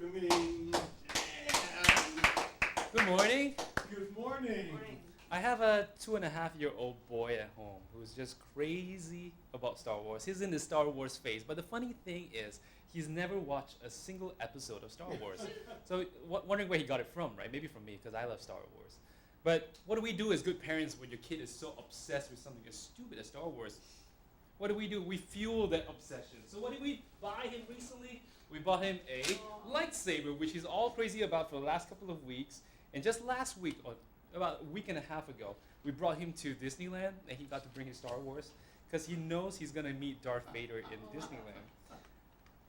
Welcoming. Good morning. Good morning. I have a 2.5-year-old boy at home who's just crazy about Star Wars. He's in the Star Wars phase. But the funny thing is, he's never watched a single episode of Star Wars. So wondering where he got it from, right? Maybe from me, because I love Star Wars. But what do we do as good parents when your kid is so obsessed with something as stupid as Star Wars? What do? We fuel that obsession. So what did we buy him recently? We bought him a lightsaber, which he's all crazy about for the last couple of weeks. And just last week, or about a week and a half ago, we brought him to Disneyland, and he got to bring his Star Wars, because he knows he's going to meet Darth Vader in Disneyland.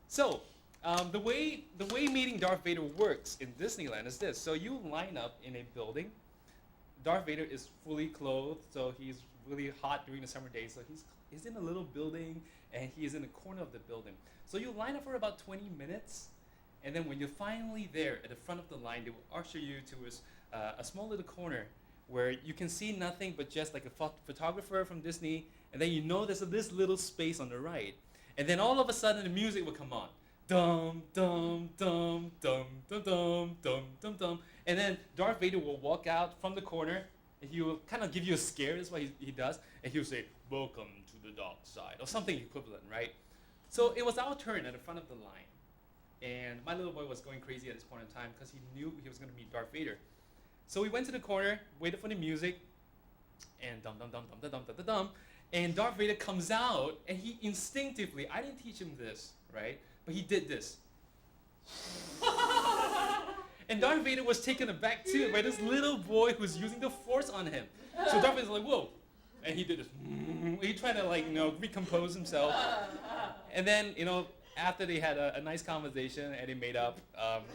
So, the way meeting Darth Vader works in Disneyland is this. So you line up in a building. Darth Vader is fully clothed, so he's really hot during the summer days. So he's in a little building, and he is in the corner of the building. So you line up for about 20 minutes, and then when you're finally there at the front of the line, they will usher you to a small little corner where you can see nothing but just like a photographer from Disney, and then you know there's this little space on the right. And then all of a sudden the music will come on. Dum, dum, dum, dum, dum, dum, dum, dum, dum. And then Darth Vader will walk out from the corner, and he will kind of give you a scare. That's what he does. And he'll say, "Welcome to the dark side," or something equivalent, right? So it was our turn at the front of the line. And my little boy was going crazy at this point in time because he knew he was going to meet Darth Vader. So we went to the corner, waited for the music, and dum dum dum dum dum dum dum dum dum. And Darth Vader comes out, and he instinctively, I didn't teach him this, right? But he did this. And Darth Vader was taken aback too by this little boy who's using the Force on him. So Darth Vader's like, whoa. And he did this. He tried to recompose himself. And then, after they had a nice conversation and they made up,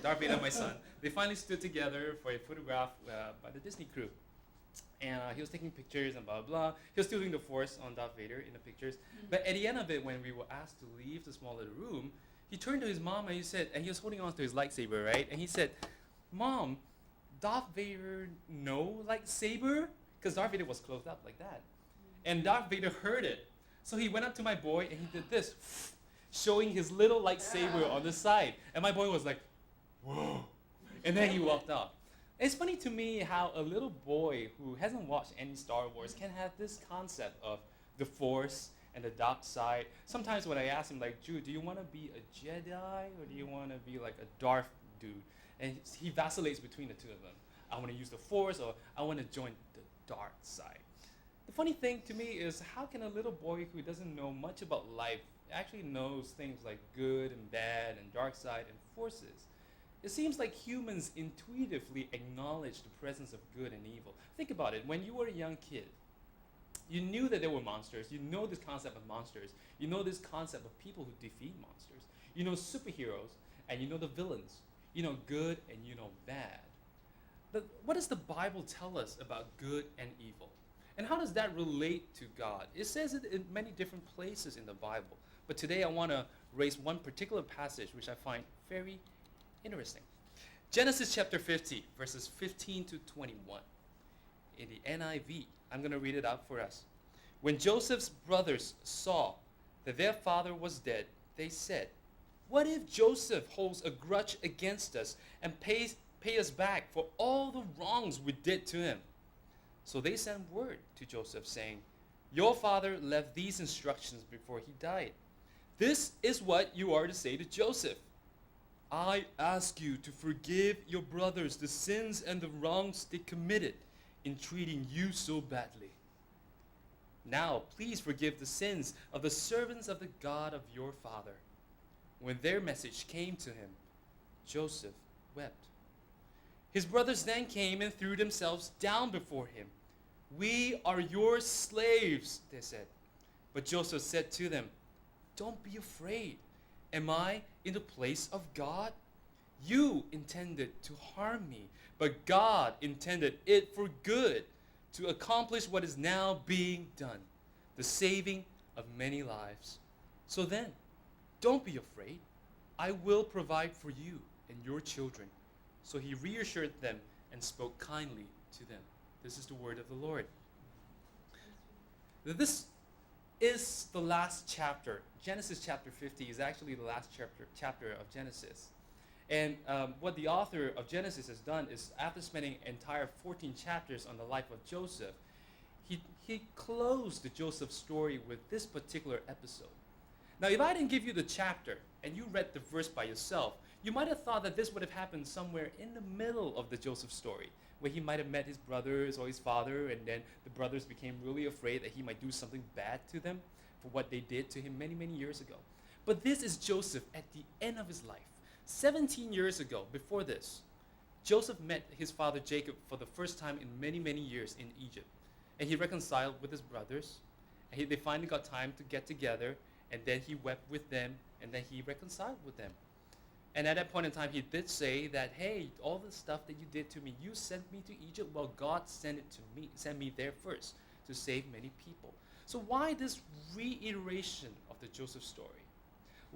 Darth Vader and my son, they finally stood together for a photograph by the Disney crew. And he was taking pictures and blah, blah, blah. He was still doing the Force on Darth Vader in the pictures. But at the end of it, when we were asked to leave the small little room, he turned to his mom and he said, and he was holding on to his lightsaber, right? And he said, "Mom, Darth Vader no lightsaber?" Because Darth Vader was clothed up like that. And Darth Vader heard it. So he went up to my boy and he did this, showing his little lightsaber on the side. And my boy was like, "Whoa." And then he walked off. It's funny to me how a little boy who hasn't watched any Star Wars can have this concept of the Force and the dark side. Sometimes when I ask him, like, "Jude, do you want to be a Jedi or do you want to be like a Darth dude?" And he vacillates between the two of them. I want to use the Force or I want to join the dark side. The funny thing to me is, how can a little boy who doesn't know much about life actually knows things like good and bad and dark side and forces? It seems like humans intuitively acknowledge the presence of good and evil. Think about it. When you were a young kid, you knew that there were monsters. You know this concept of monsters. You know this concept of people who defeat monsters. You know superheroes, and you know the villains. You know good and you know bad. But what does the Bible tell us about good and evil? And how does that relate to God? It says it in many different places in the Bible. But today I want to raise one particular passage which I find very interesting. Genesis chapter 50, verses 15 to 21. In the NIV, I'm going to read it out for us. When Joseph's brothers saw that their father was dead, they said, "What if Joseph holds a grudge against us and pay us back for all the wrongs we did to him?" So they sent word to Joseph saying, "Your father left these instructions before he died. This is what you are to say to Joseph. I ask you to forgive your brothers the sins and the wrongs they committed in treating you so badly. Now, please forgive the sins of the servants of the God of your father." When their message came to him, Joseph wept. His brothers then came and threw themselves down before him. "We are your slaves," they said. But Joseph said to them, "Don't be afraid. Am I in the place of God? You intended to harm me, but God intended it for good, to accomplish what is now being done, the saving of many lives. So then, don't be afraid. I will provide for you and your children." So he reassured them and spoke kindly to them. This is the word of the Lord. This is the last chapter. Genesis chapter 50 is actually the last chapter of Genesis. And what the author of Genesis has done is, after spending entire 14 chapters on the life of Joseph, he closed the Joseph story with this particular episode. Now, if I didn't give you the chapter and you read the verse by yourself, you might have thought that this would have happened somewhere in the middle of the Joseph story, where he might have met his brothers or his father, and then the brothers became really afraid that he might do something bad to them for what they did to him many, many years ago. But this is Joseph at the end of his life. 17 years ago, before this, Joseph met his father Jacob for the first time in many, many years in Egypt. And he reconciled with his brothers. And they finally got time to get together. And then he wept with them. And then he reconciled with them. And at that point in time, he did say that, hey, all the stuff that you did to me, you sent me to Egypt. Well, God sent it to me, sent me there first to save many people. So why this reiteration of the Joseph story?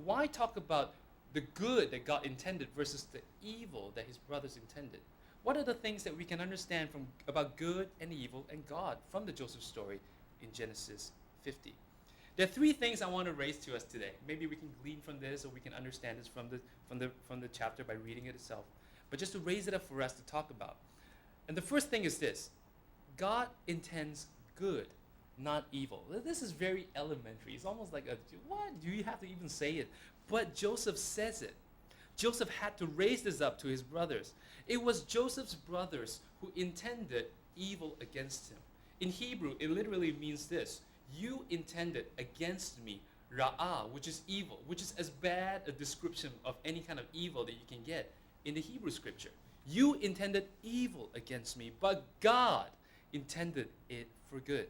Why talk about the good that God intended versus the evil that his brothers intended? What are the things that we can understand about good and evil and God from the Joseph story in Genesis 50? There are three things I want to raise to us today. Maybe we can glean from this, or we can understand this from the chapter by reading it itself. But just to raise it up for us to talk about. And the first thing is this: God intends good, not evil. This is very elementary. It's almost like what? Do you have to even say it? But Joseph says it. Joseph had to raise this up to his brothers. It was Joseph's brothers who intended evil against him. In Hebrew, it literally means this: you intended against me ra'ah, which is evil, which is as bad a description of any kind of evil that you can get in the Hebrew scripture. You intended evil against me, but God intended it for good.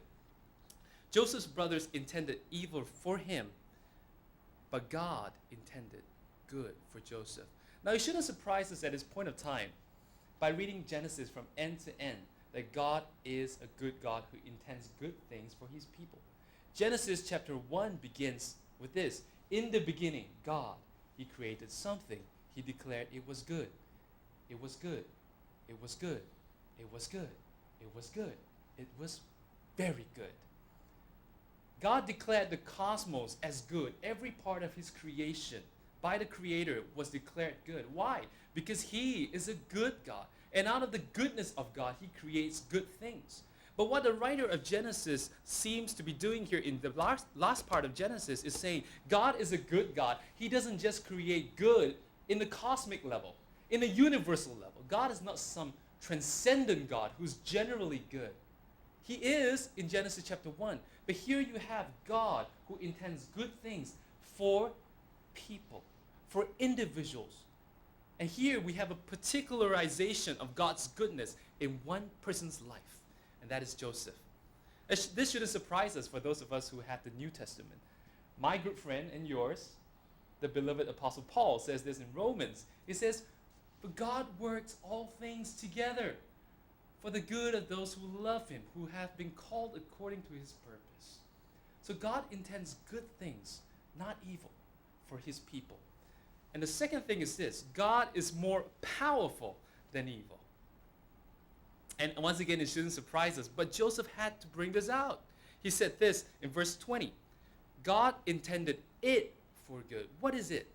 Joseph's brothers intended evil for him, but God intended good for Joseph. Now, it shouldn't surprise us at this point of time, by reading Genesis from end to end, that God is a good God who intends good things for his people. Genesis chapter 1 begins with this: in the beginning, God, he created something. He declared it was good. It was good. It was good. It was good. It was good. It was very good. God declared the cosmos as good. Every part of his creation by the Creator was declared good. Why? Because he is a good God. And out of the goodness of God, he creates good things. But what the writer of Genesis seems to be doing here in the last part of Genesis is saying God is a good God. He doesn't just create good in the cosmic level, in the universal level. God is not some transcendent God who's generally good. He is in Genesis chapter 1. But here you have God who intends good things for people, for individuals. And here we have a particularization of God's goodness in one person's life, and that is Joseph. This shouldn't surprise us for those of us who have the New Testament. My good friend and yours, the beloved Apostle Paul, says this in Romans. He says, "But God works all things together for the good of those who love him, who have been called according to his purpose." So God intends good things, not evil, for his people. And the second thing is this: God is more powerful than evil. And once again, it shouldn't surprise us, but Joseph had to bring this out. He said this in verse 20: God intended it for good. What is it?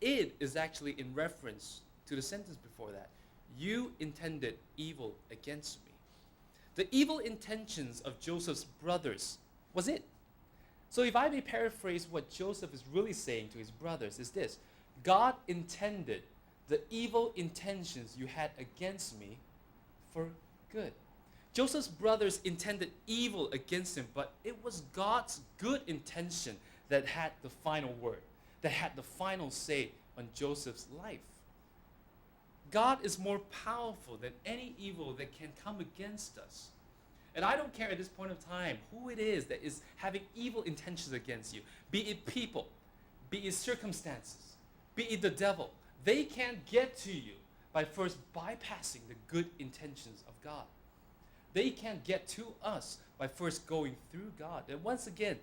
It is actually in reference to the sentence before that. You intended evil against me. The evil intentions of Joseph's brothers was it. So if I may paraphrase what Joseph is really saying to his brothers, is this: God intended the evil intentions you had against me for good. Joseph's brothers intended evil against him, but it was God's good intention that had the final word, that had the final say on Joseph's life. God is more powerful than any evil that can come against us. And I don't care at this point of time who it is that is having evil intentions against you, be it people, be it circumstances, be it the devil. They can't get to you by first bypassing the good intentions of God. They can't get to us by first going through God. And once again,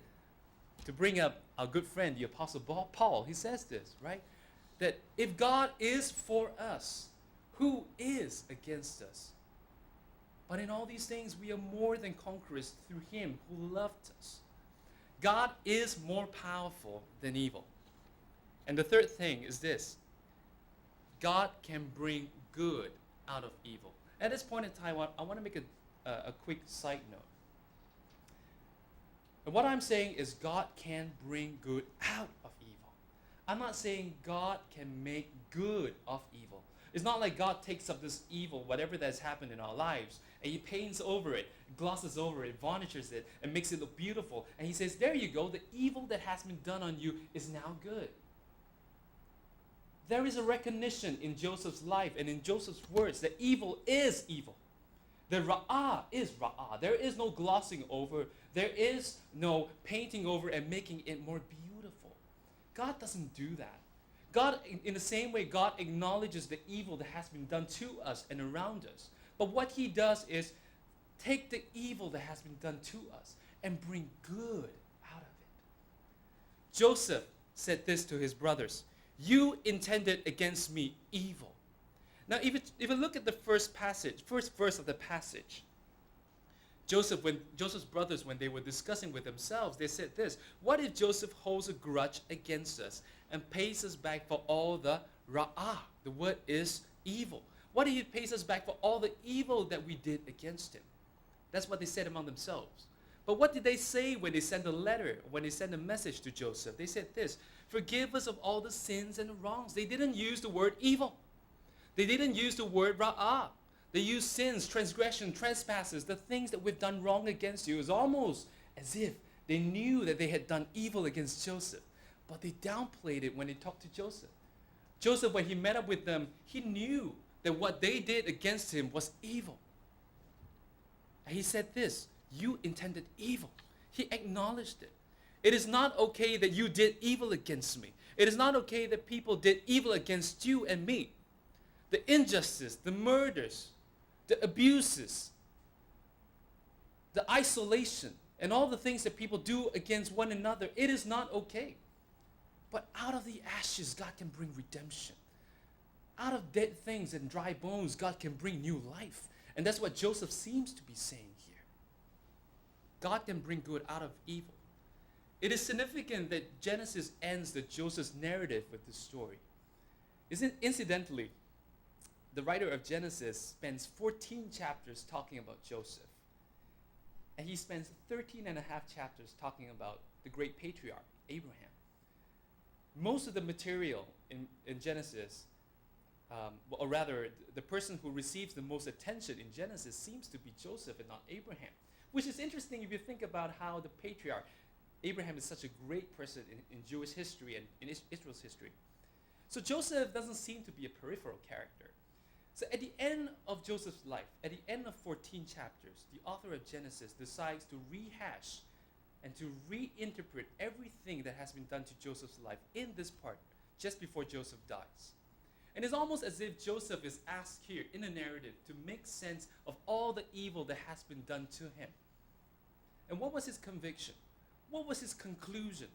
to bring up our good friend, the Apostle Paul, he says this, right? That if God is for us, who is against us? But in all these things, we are more than conquerors through him who loved us. God is more powerful than evil. And the third thing is this: God can bring good out of evil. At this point in time, I want to make a quick side note. And what I'm saying is God can bring good out of evil. I'm not saying God can make good of evil. It's not like God takes up this evil, whatever that's happened in our lives, and he paints over it, glosses over it, varnishes it, and makes it look beautiful. And he says, there you go, the evil that has been done on you is now good. There is a recognition in Joseph's life and in Joseph's words that evil is evil. The ra'ah is ra'ah. There is no glossing over. There is no painting over and making it more beautiful. God doesn't do that. God, in the same way, God acknowledges the evil that has been done to us and around us. But what he does is take the evil that has been done to us and bring good out of it. Joseph said this to his brothers, "You intended against me evil." Now, if you look at the first verse of the passage, Joseph's brothers, when they were discussing with themselves, they said this: what if Joseph holds a grudge against us and pays us back for all the ra'ah? The word is evil. What if he pays us back for all the evil that we did against him? That's what they said among themselves. But what did they say when they sent a letter, when they sent a message to Joseph? They said this: forgive us of all the sins and the wrongs. They didn't use the word evil. They didn't use the word ra'ah. They used sins, transgression, trespasses, the things that we've done wrong against you. It was almost as if they knew that they had done evil against Joseph. But they downplayed it when they talked to Joseph. Joseph, when he met up with them, he knew that what they did against him was evil. And he said this: you intended evil. He acknowledged it. It is not okay that you did evil against me. It is not okay that people did evil against you and me. The injustice, the murders, the abuses, the isolation, and all the things that people do against one another, it is not okay. But out of the ashes, God can bring redemption. Out of dead things and dry bones, God can bring new life. And that's what Joseph seems to be saying here. God can bring good out of evil. It is significant that Genesis ends Joseph's narrative with this story. Incidentally, the writer of Genesis spends 14 chapters talking about Joseph. And he spends 13 and a half chapters talking about the great patriarch, Abraham. Most of the material in Genesis, or rather, the person who receives the most attention in Genesis seems to be Joseph and not Abraham. Which is interesting if you think about how the patriarch, Abraham, is such a great person in Jewish history and in Israel's history. So Joseph doesn't seem to be a peripheral character. So at the end of Joseph's life, at the end of 14 chapters, the author of Genesis decides to rehash and to reinterpret everything that has been done to Joseph's life in this part, just before Joseph dies. And it's almost as if Joseph is asked here in the narrative to make sense of all the evil that has been done to him. And what was his conviction? What was his conclusion?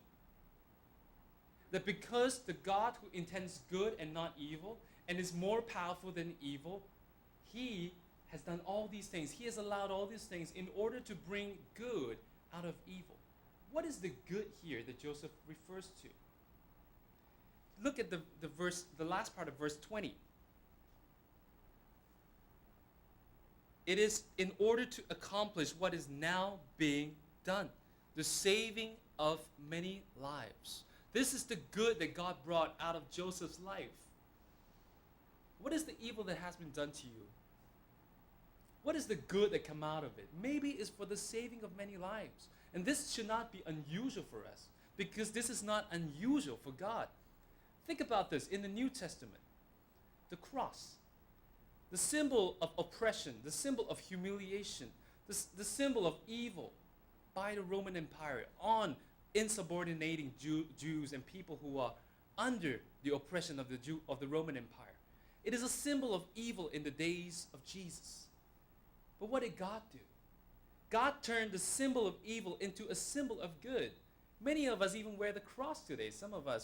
That because the God who intends good and not evil and is more powerful than evil, he has done all these things. He has allowed all these things in order to bring good out of evil. What is the good here that Joseph refers to? Look at the last part of verse 20. It is in order to accomplish what is now being done, the saving of many lives. This is the good that God brought out of Joseph's life. What is the evil that has been done to you? What is the good that come out of it? Maybe it's for the saving of many lives. And this should not be unusual for us, because this is not unusual for God. Think about this in the New Testament. The cross, the symbol of oppression, the symbol of humiliation, the symbol of evil by the Roman Empire on insubordinating Jews and people who are under the oppression of the Roman Empire. It is a symbol of evil in the days of Jesus. But what did God do? God turned the symbol of evil into a symbol of good. Many of us even wear the cross today. Some of us